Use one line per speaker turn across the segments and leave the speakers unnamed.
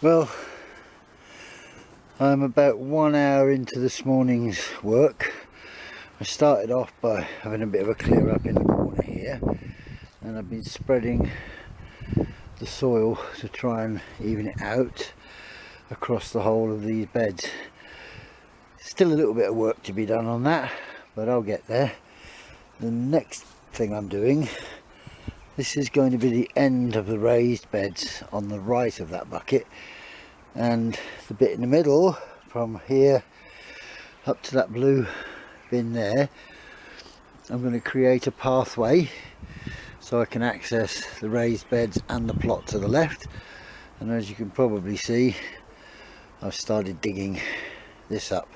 Well, I'm about 1 hour into this morning's work. I started off by having a bit of a clear up in the corner here, and I've been spreading the soil to try and even it out across the whole of these beds. Still a little bit of work to be done on that, but I'll get there. The next thing I'm doing, this is going to be the end of the raised beds on the right of that bucket, and the bit in the middle from here up to that blue bin there, I'm going to create a pathway so I can access the raised beds and the plot to the left. And as you can probably see, I've started digging this up.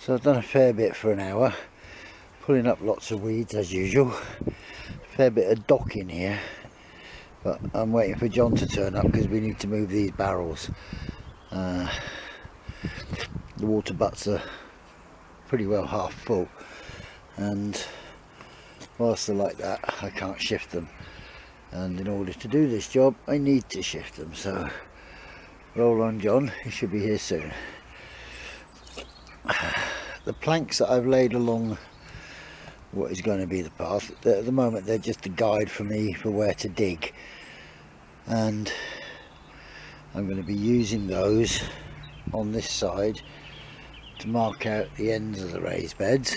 So I've done a fair bit for an hour, pulling up lots of weeds as usual, a fair bit of docking here, but I'm waiting for John to turn up because we need to move these barrels. The water butts are pretty well half full, and whilst they're like that I can't shift them, and in order to do this job I need to shift them. So roll on John, he should be here soon. The planks that I've laid along what is going to be the path, at the moment they're just a guide for me for where to dig, and I'm going to be using those on this side to mark out the ends of the raised beds,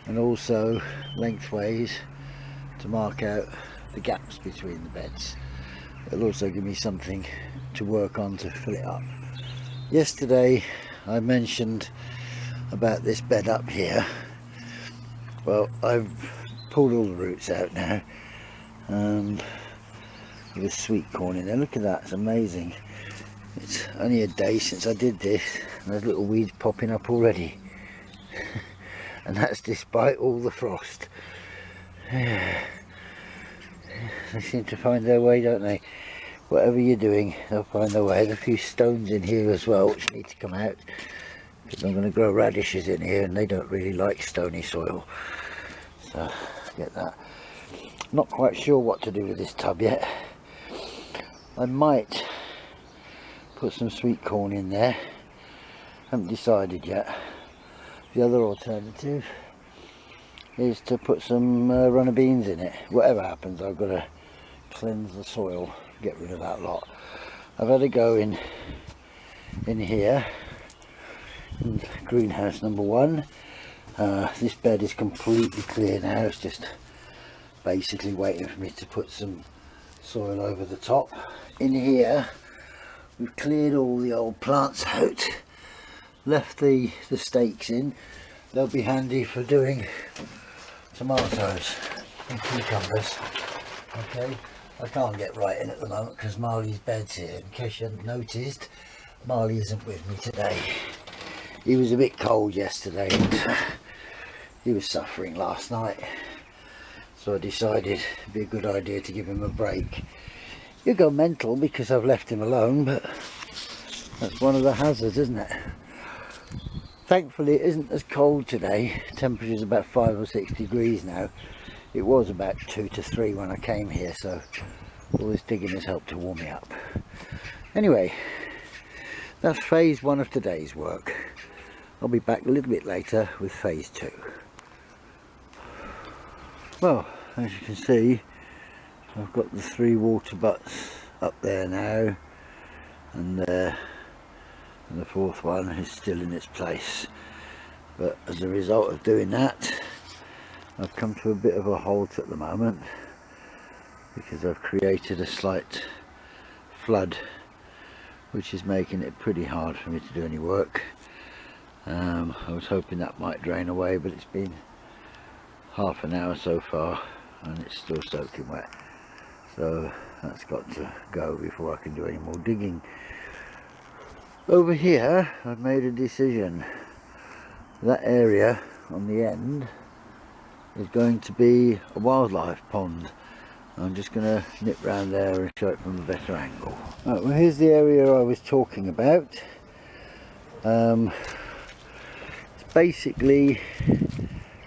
and also lengthways to mark out the gaps between the beds. It'll also give me something to work on to fill it up. Yesterday I mentioned about this bed up here. Well, I've pulled all the roots out now, and with sweet corn in there. Look at that, it's amazing. It's only a day since I did this and there's little weeds popping up already. And that's despite all the frost. They seem to find their way, don't they? Whatever you're doing, they'll find their way. There's a few stones in here as well which need to come out, because I'm going to grow radishes in here and they don't really like stony soil. So get that. Not quite sure what to do with this tub yet. I might put some sweet corn in there, haven't decided yet. The other alternative is to put some runner beans in it. Whatever happens, I've got to cleanse the soil, get rid of that lot. I've had a go in here in greenhouse number 1. This bed is completely clear now, it's just basically waiting for me to put some soil over the top. In here we've cleared all the old plants out, left the stakes in. They'll be handy for doing tomatoes and cucumbers. Okay, I can't get right in at the moment because Marley's bed's here. In case you hadn't noticed, Marley isn't with me today. He was a bit cold yesterday and he was suffering last night, so I decided it'd be a good idea to give him a break. You go mental because I've left him alone, but that's one of the hazards, isn't it? Thankfully it isn't as cold today. Temperature's about 5 or 6 degrees now. It was about 2 to 3 when I came here, so all this digging has helped to warm me up. Anyway, that's phase 1 of today's work. I'll be back a little bit later with phase 2. Well, as you can see, I've got the 3 water butts up there now, and the 4th one is still in its place. But as a result of doing that, I've come to a bit of a halt at the moment because I've created a slight flood which is making it pretty hard for me to do any work. I was hoping that might drain away, but it's been half an hour so far and it's still soaking wet, so that's got to go before I can do any more digging. Over here I've made a decision. That area on the end is going to be a wildlife pond. I'm just going to nip round there and show it from a better angle. Right, well, here's the area I was talking about. It's basically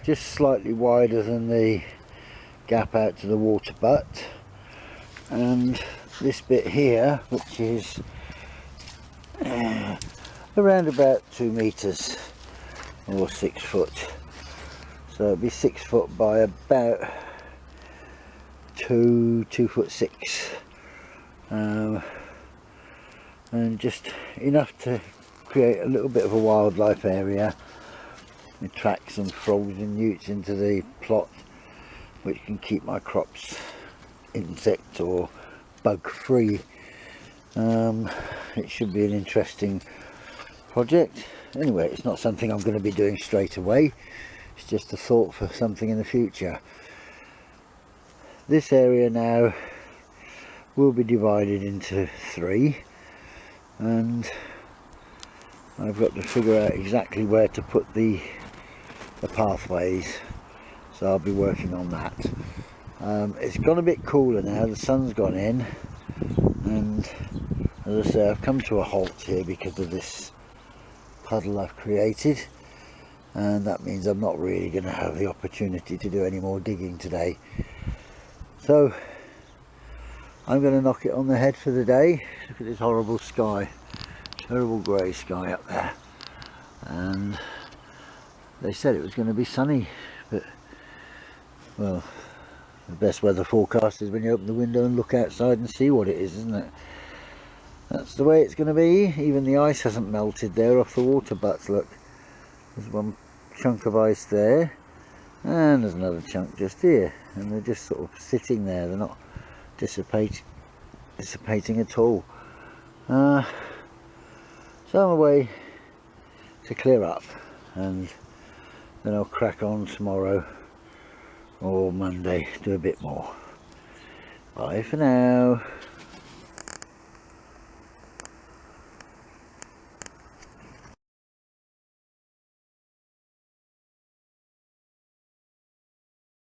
just slightly wider than the gap out to the water butt, and this bit here, which is around about 2 meters or 6 foot. So it'd be 6 foot by about 2 foot 6, and just enough to create a little bit of a wildlife area, attract some frogs and newts into the plot, which can keep my crops insect or bug free. It should be an interesting project. Anyway, it's not something I'm going to be doing straight away, it's just a thought for something in the future. This area now will be divided into 3, and I've got to figure out exactly where to put the pathways, so I'll be working on that. It's gone a bit cooler now, the sun's gone in, and as I say, I've come to a halt here because of this puddle I've created, and that means I'm not really going to have the opportunity to do any more digging today. So I'm going to knock it on the head for the day. Look at this horrible sky, terrible grey sky up there, and they said it was going to be sunny, but well, the best weather forecast is when you open the window and look outside and see what it is, isn't it? That's the way it's going to be. Even the ice hasn't melted there off the water butts. Look, there's one chunk of ice there, and there's another chunk just here, and they're just sort of sitting there, they're not dissipating at all. So I'm away to clear up, and then I'll crack on tomorrow or Monday, do a bit more. Bye for now.